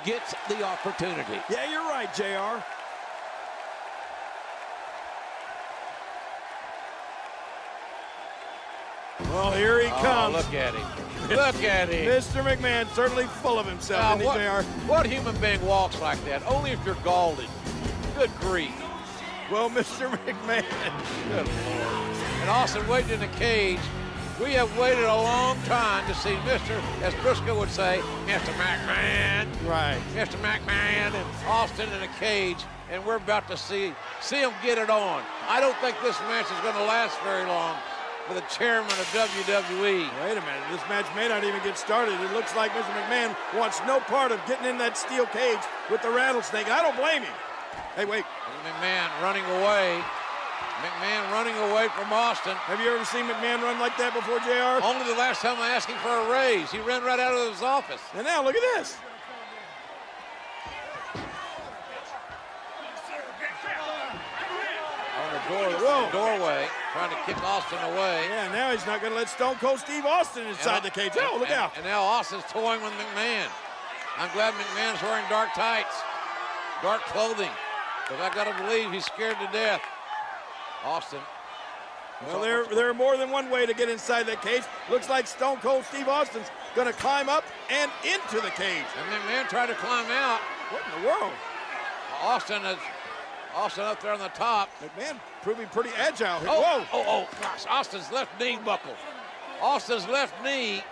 gets the opportunity. Yeah, you're right, JR. Well, here he comes. Look at him. Look at him. Mr. McMahon certainly full of himself, isn't he, JR? What human being walks like that? Only if you're Galding. Good grief. Well, Mr. McMahon. Good Lord. And Austin waiting in the cage. We have waited a long time to see Mr., as Briscoe would say, Mr. McMahon. Right. Mr. McMahon and Austin in a cage, and we're about to see him get it on. I don't think this match is going to last very long for the chairman of WWE. Wait a minute, this match may not even get started. It looks like Mr. McMahon wants no part of getting in that steel cage with the rattlesnake. I don't blame him. Hey, wait. McMahon running away. McMahon running away from Austin. Have you ever seen McMahon run like that before, JR? Only the last time I asked him for a raise. He ran right out of his office. And now, look at this. On the doorway, trying to kick Austin away. Yeah, now he's not going to let Stone Cold Steve Austin inside the cage. Oh, look out. And now Austin's toying with McMahon. I'm glad McMahon's wearing dark tights, dark clothing, because I got to believe he's scared to death. Austin. Well, there are more than one way to get inside that cage. Looks like Stone Cold Steve Austin's going to climb up and into the cage. And McMahon tried to climb out. What in the world? Austin up there on the top. McMahon proving pretty agile here. Oh, gosh, Austin's left knee buckled. Austin's left knee,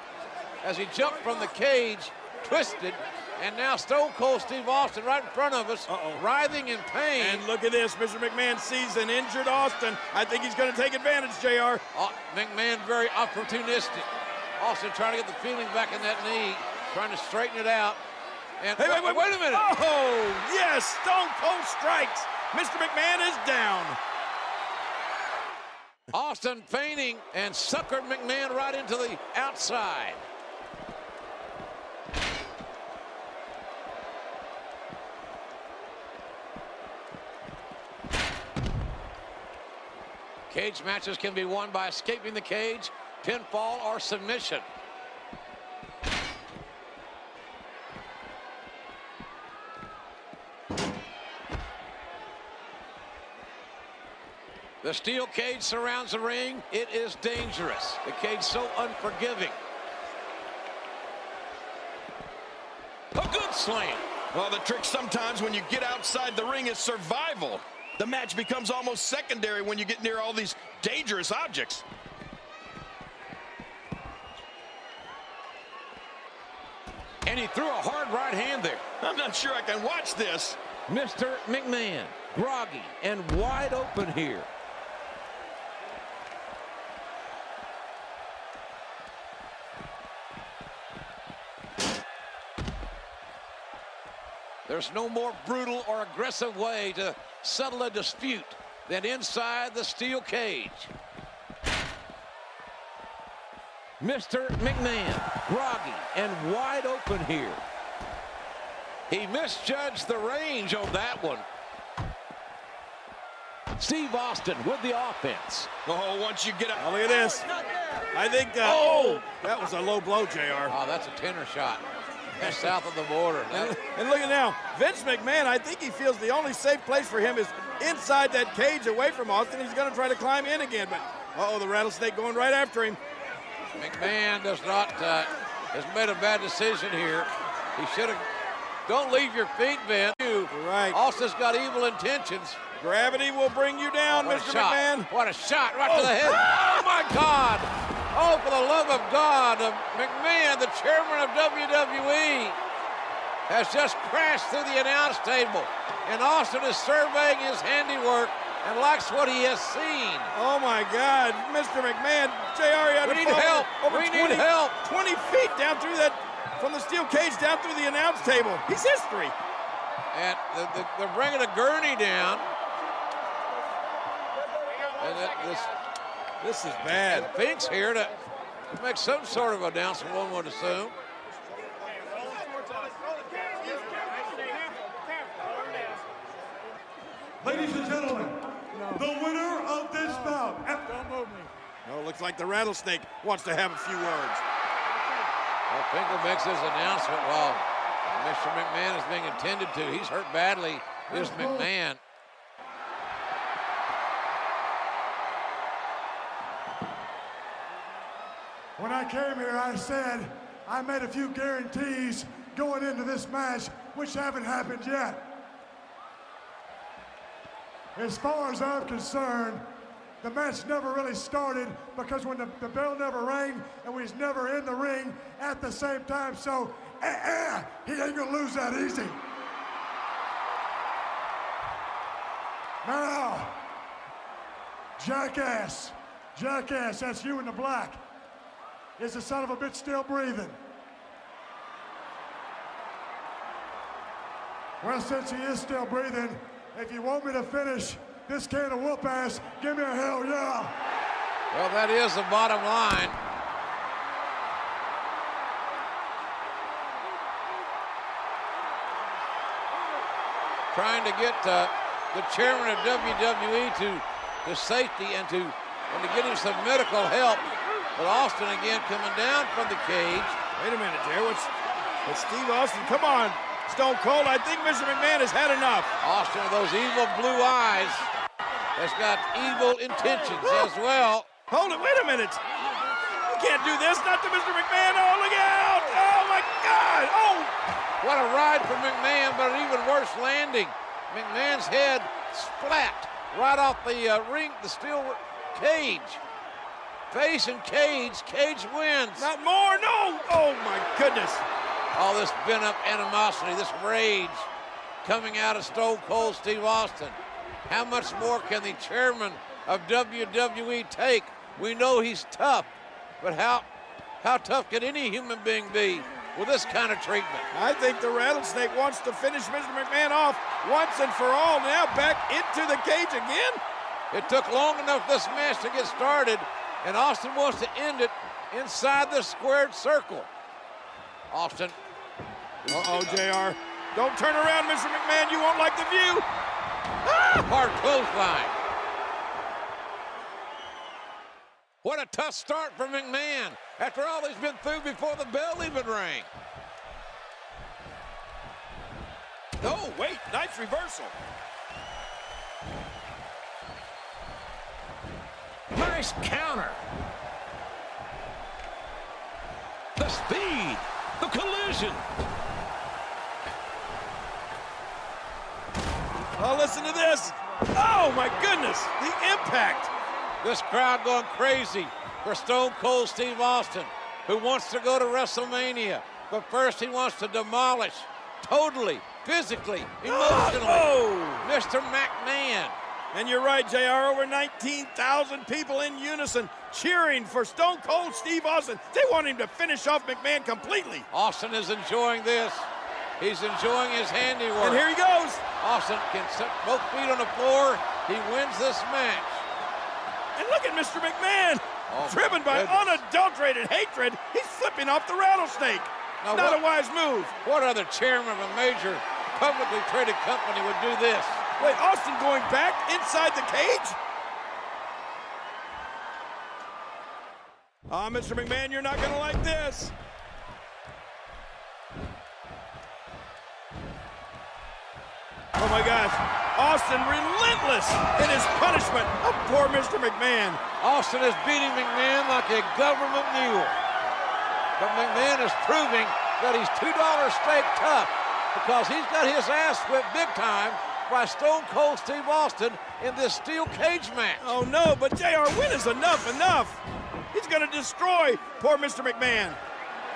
as he jumped from the cage, twisted, and now Stone Cold Steve Austin right in front of us, writhing in pain. And look at this, Mr. McMahon sees an injured Austin. I think he's going to take advantage, JR. McMahon very opportunistic. Austin trying to get the feeling back in that knee, trying to straighten it out. And hey, wait a minute. Oh, yes, Stone Cold strikes. Mr. McMahon is down. Austin feigning and suckered McMahon right into the outside. Cage matches can be won by escaping the cage, pinfall, or submission. The steel cage surrounds the ring. It is dangerous. The cage so unforgiving. A good slam. Well, the trick sometimes when you get outside the ring is survival. The match becomes almost secondary when you get near all these dangerous objects. And he threw a hard right hand there. I'm not sure I can watch this. Mr. McMahon, groggy and wide open here. There's no more brutal or aggressive way to settle a dispute than inside the steel cage. Mr. McMahon, groggy and wide open here. He misjudged the range on that one. Steve Austin with the offense. Oh, once you get out. Look at this. I think that was a low blow, JR. Oh, that's a tenor shot. That's south of the border. And look at now, Vince McMahon, I think he feels the only safe place for him is inside that cage away from Austin. He's going to try to climb in again, but the rattlesnake going right after him. McMahon has made a bad decision here. He should have. Don't leave your feet, Vince. Right. Austin's got evil intentions. Gravity will bring you down, Mr. McMahon. What a shot right to the head. Oh, my God. Oh, for the love of God, McMahon, the chairman of WWE, has just crashed through the announce table. And Austin is surveying his handiwork and likes what he has seen. Oh, my God. Mr. McMahon, JR, we need help. We need help. 20 feet down through that, from the steel cage down through the announce table. He's history. And they're bringing a gurney down. And this is bad. Fink's here to make some sort of announcement, one would assume. Ladies and gentlemen, the winner of this bout. Oh, looks like the rattlesnake wants to have a few words. Well, Finkel makes his announcement while Mr. McMahon is being attended to. He's hurt badly, is McMahon. When I came here, I said I made a few guarantees going into this match, which haven't happened yet. As far as I'm concerned, the match never really started because when the bell never rang and we was never in the ring at the same time, so he ain't gonna lose that easy. Now, Jackass, that's you in the black. Is the son of a bitch still breathing? Well, since he is still breathing, if you want me to finish this can of whoop ass, give me a hell yeah. Well, that is the bottom line. Trying to get the chairman of WWE to safety and to get him some medical help. But Austin again coming down from the cage. Wait a minute, Jay. What's Steve Austin? Come on, Stone Cold. I think Mr. McMahon has had enough. Austin with those evil blue eyes has got evil intentions as well. Hold it. Wait a minute. You can't do this. Not to Mr. McMahon. Oh, look out. Oh, my God. Oh. What a ride for McMahon, but an even worse landing. McMahon's head splat right off the ring, the steel cage. Face and cage. Cage wins. Not more. No. Oh, my goodness. All this pent-up animosity, this rage coming out of Stone Cold Steve Austin. How much more can the chairman of WWE take? We know he's tough, but how tough can any human being be with this kind of treatment? I think the Rattlesnake wants to finish Mr. McMahon off once and for all. Now back into the cage again. It took long enough this match to get started, and Austin wants to end it inside the squared circle. Austin. Uh-oh, JR. Don't turn around, Mr. McMahon. You won't like the view. Hard clothesline. What a tough start for McMahon after all he's been through before the bell even rang. Oh, wait. Nice reversal. Nice counter. The speed. The collision. Oh, listen to this. Oh, my goodness. The impact. This crowd going crazy for Stone Cold Steve Austin, who wants to go to WrestleMania. But first he wants to demolish, totally, physically, emotionally, Mr. McMahon. And you're right, JR. Over 19,000 people in unison cheering for Stone Cold Steve Austin. They want him to finish off McMahon completely. Austin is enjoying this. He's enjoying his handiwork. And here he goes. Austin can set both feet on the floor. He wins this match. And look at Mr. McMahon. Driven by unadulterated hatred, he's flipping off the Rattlesnake. Now Not a wise move. What other chairman of a major publicly traded company would do this? Wait, Austin going back inside the cage? Mr. McMahon, you're not going to like this. Oh, my gosh. Austin relentless in his punishment of poor Mr. McMahon. Austin is beating McMahon like a government mule. But McMahon is proving that he's $2 steak tough because he's got his ass whipped big time by Stone Cold Steve Austin in this steel cage match. Oh, no, but JR, when is enough? He's going to destroy poor Mr. McMahon.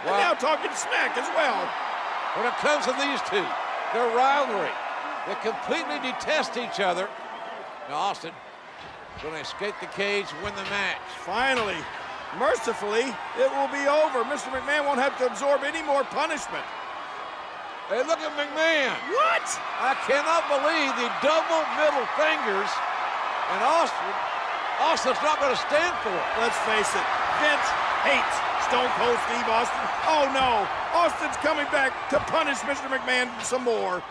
And now talking smack as well. When it comes to these two, their rivalry, they completely detest each other. Now Austin going to escape the cage, win the match. Finally, mercifully, it will be over. Mr. McMahon won't have to absorb any more punishment. Hey, look at McMahon. What? I cannot believe the double middle fingers, and Austin's not going to stand for it. Let's face it, Vince hates Stone Cold Steve Austin. Oh no, Austin's coming back to punish Mr. McMahon some more.